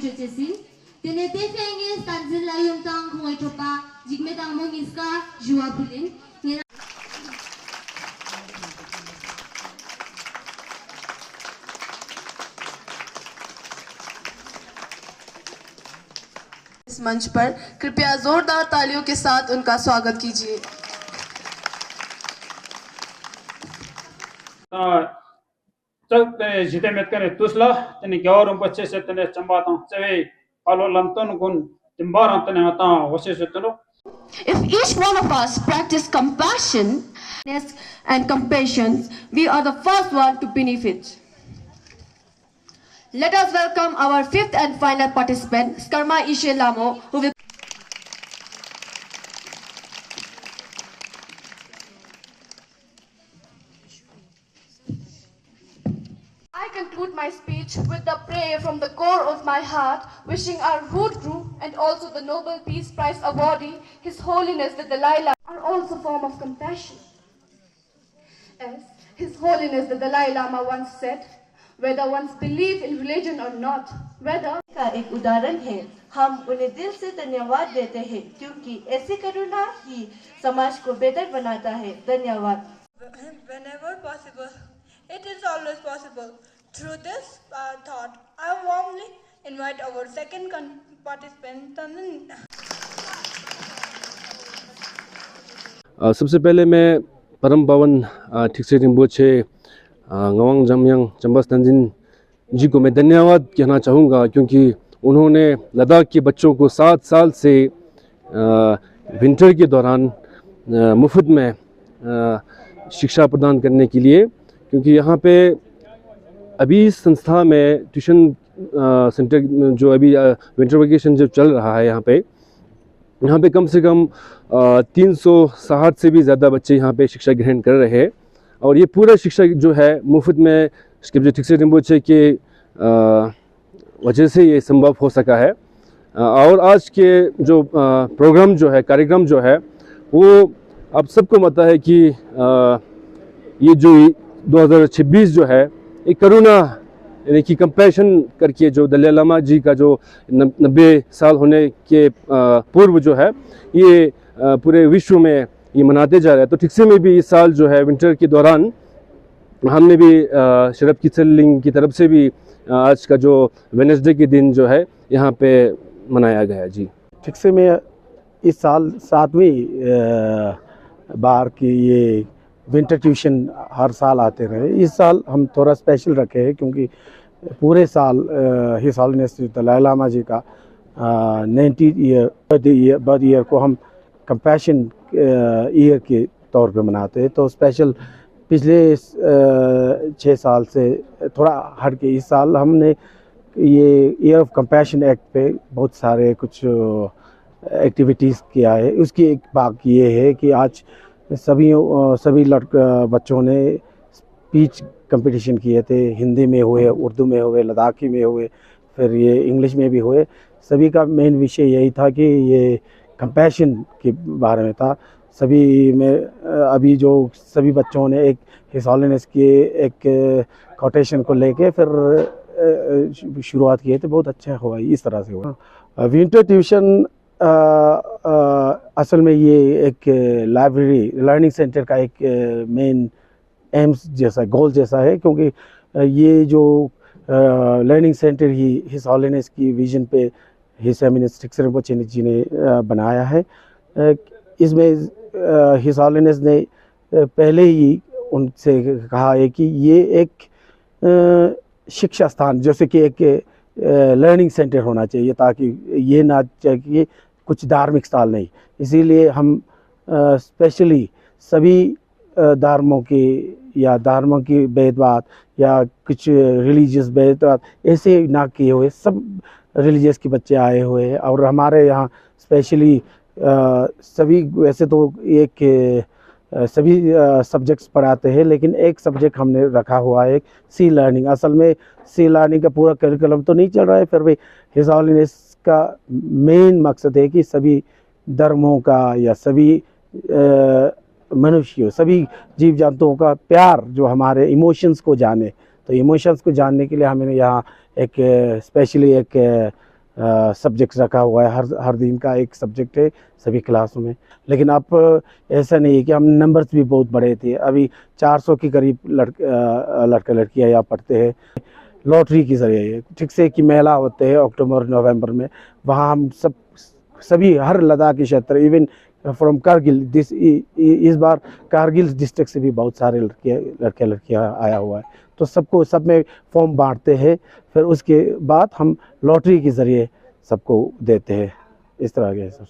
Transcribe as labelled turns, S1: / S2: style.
S1: Chuchesin. Tenete fenges tanzila yung tang kung ay tropa, jigmetang mong iska, jua pulin.
S2: इस मंच पर कृपया जोरदार तालियों के साथ उनका स्वागत कीजिए।
S3: चल तने जिते में तने तुसला तने ग्यारह बच्चे से तने चंबाता चवे आलो लंतन गुन तिम्बारा तने आता वसे से तनो।
S2: If each one of us practice compassion and compassion, we are the first one to benefit. Let us welcome our fifth and final participant, Skarma Ishe Lamo, who will. I conclude my speech with the prayer from the core of my heart, wishing our root group and also the Nobel Peace Prize awardee, His Holiness the Dalai Lama, are also form of compassion. As His Holiness the Dalai Lama once said, whether one's believe in religion or not, whether
S4: का एक उदाहरण है, हम उन्हें दिल से धन्यवाद देते हैं क्योंकि ऐसी करुणा ही समाज को बेहतर बनाता है। धन्यवाद।
S5: Whenever possible, it is always possible. Through this thought, I warmly invite our second participant, Tanzin.
S6: सबसे पहले मैं परम पावन ठिकसे रिम्पोछे ngawang jamyang चंबस तंजिन जी को मैं धन्यवाद कहना चाहूँगा क्योंकि उन्होंने लद्दाख के बच्चों को 7 साल से विंटर के दौरान मुफ्त में शिक्षा प्रदान करने के लिए, क्योंकि यहाँ पे अभी संस्था में ट्यूशन सेंटर जो अभी विंटर वेकेशन जो चल रहा है यहाँ पे कम से कम 360 से भी ज़्यादा बच्चे यहाँ पे शिक्षा ग्रहण कर रहे हैं और ये पूरा शिक्षा जो है मुफ्त में स्क्रिप्चर ठिकसे रिम्पोछे के वजह से ये संभव हो सका है। और आज के जो प्रोग्राम जो है, कार्यक्रम जो है, वो आप सबको पता है कि ये जो 2026 जो है एक करुणा यानी कि कंपैशन करके जो दलाई लामा जी का जो 90 साल होने के पूर्व जो है ये पूरे विश्व में ये मनाते जा रहे हैं। तो ठिकसे में भी इस साल जो है विंटर के दौरान हमने भी शरफ किचलिंग की तरफ से भी आज का जो वेडनेसडे के दिन जो है यहाँ पे मनाया गया। जी
S7: ठिकसे में इस साल 7वीं बार की ये विंटर ट्यूशन हर साल आते रहे। इस साल हम थोड़ा स्पेशल रखे हैं क्योंकि पूरे साल हिज होलिनेस दलाई लामा जी का 90 बर्थ ईयर को हम कंपैशन ईयर के तौर पे मनाते हैं। तो स्पेशल पिछले 6 साल से थोड़ा हट के इस साल हमने ये ईयर ऑफ कंपैशन एक्ट पे बहुत सारे कुछ एक्टिविटीज़ किया है। उसकी एक बात ये है कि आज सभी बच्चों ने स्पीच कंपटीशन किए थे, हिंदी में हुए, उर्दू में हुए, लद्दाखी में हुए, फिर ये इंग्लिश में भी हुए। सभी का मेन विषय यही था कि ये कंपैशन के बारे में था। सभी में अभी जो सभी बच्चों ने एक हिज होलिनेस की एक कोटेशन को लेके फिर शुरुआत किए थे। बहुत अच्छा हुआ, इस तरह से हुआ। विंटर ट्यूशन असल में ये एक लाइब्रेरी लर्निंग सेंटर का एक मेन एम्स जैसा, गोल जैसा है, क्योंकि ये जो लर्निंग सेंटर ही हिज होलिनेस की विजन पे हिज एमिनेंस ठिकसे रिम्पोछे जी ने बनाया है। इसमें हिज होलिनेस ने पहले ही उनसे कहा है कि ये एक शिक्षा स्थान जैसे कि एक लर्निंग सेंटर होना चाहिए, ताकि ये ना चाहिए कुछ धार्मिक स्थल नहीं। इसीलिए हम स्पेशली सभी धर्मों के या धर्मों की भेदभाव या कुछ रिलीजियस भेदभाव ऐसे ना किए हुए सब रिलीजियस के बच्चे आए हुए हैं। और हमारे यहाँ स्पेशली सभी वैसे तो एक सभी सब्जेक्ट्स पढ़ाते हैं, लेकिन एक सब्जेक्ट हमने रखा हुआ है, सी लर्निंग। असल में सी लर्निंग का पूरा करिकुलम तो नहीं चल रहा है, फिर भी हिज होलिनेस का मेन मकसद है कि सभी धर्मों का या सभी मनुष्यों, सभी जीव जंतुओं का प्यार जो हमारे इमोशंस को जाने। तो इमोशंस को जानने के लिए हमें यहाँ एक स्पेशली एक सब्जेक्ट रखा हुआ है, हर दिन का एक सब्जेक्ट है सभी क्लासों में। लेकिन अब ऐसा नहीं है कि हम नंबर्स भी बहुत बड़े थे, अभी 400 के करीब लड़के लड़कियां यहाँ पढ़ते हैं। लॉटरी के ज़रिए ठीक से कि मेला होते हैं अक्टूबर नवंबर में, वहाँ हम सभी हर लद्दाखी क्षेत्र इवन फ्रॉम कारगिल इस बार कारगिल डिस्ट्रिक्ट से भी बहुत सारे लड़कियां आया हुआ है, तो सब में फॉर्म बांटते हैं, फिर उसके बाद हम लॉटरी के ज़रिए सबको देते हैं। इस तरह के सर।